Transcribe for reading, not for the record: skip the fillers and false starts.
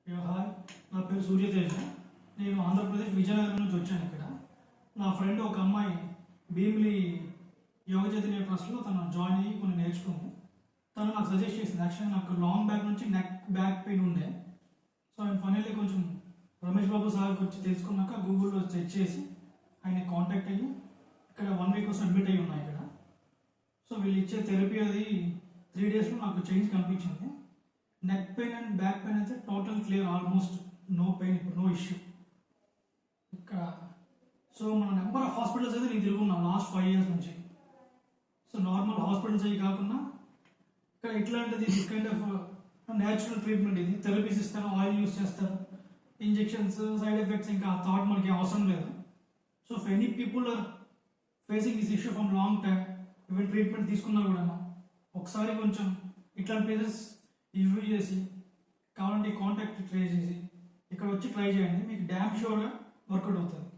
Hi, నా పేరు సూర్యతేజ. నేను ఆంధ్రప్రదేశ్ విజయనగరం నుంచి వచ్చాను. ఇక్కడ నా ఫ్రెండ్ ఒక అమ్మాయి భీమిలి యోగ చైతన్య ట్రస్ట్లో తను జాయిన్ అయ్యి కొన్ని నేర్చుకుంది. తను నాకు సజెస్ట్ చేసింది. యాక్చువల్గా నాకు లాంగ్ బ్యాక్ నుంచి బ్యాక్ పెయిన్ ఉండే. సో ఆయన ఫైనల్లీ కొంచెం రమేష్ బాబు సార్ గురించి తెలుసుకున్నాక గూగుల్లో సెర్చ్ చేసి ఆయన కాంటాక్ట్ అయ్యి ఇక్కడ 1 వీక్ కోసం అడ్మిట్ అయ్యి ఉన్నాయి ఇక్కడ. సో వీళ్ళు ఇచ్చే థెరపీ అది 3 డేస్లో నాకు చేంజ్ కనిపించింది. Neck pain and back pain అయితే total clear, almost no pain, ఇప్పుడు నో ఇష్యూ ఇక్కడ. సో మన నెంబర్ ఆఫ్ హాస్పిటల్స్ అయితే నేను తిరుగున్నాను లాస్ట్ 5 ఇయర్స్ నుంచి. సో నార్మల్ హాస్పిటల్స్ అవి కాకుండా ఇక్కడ ఇట్లాంటిది this kind of natural treatment. ఇది థెరపీస్ ఇస్తారు, ఆయిల్ యూస్ చేస్తారు, ఇంజెక్షన్స్, సైడ్ ఎఫెక్ట్స్ ఇంకా థాట్ మనకి అవసరం లేదు. So if any people are facing this issue from long time, even treatment తీసుకున్నా కూడా ఒకసారి కొంచెం ఇట్లాంటి ప్లేసెస్ రివ్యూ చేసి కావాలంటే కాంటాక్ట్ ట్రేస్ చేసి ఇక్కడ వచ్చి ట్రై చేయండి. మీకు డ్యామ్ షూర్గా వర్కౌట్ అవుతుంది.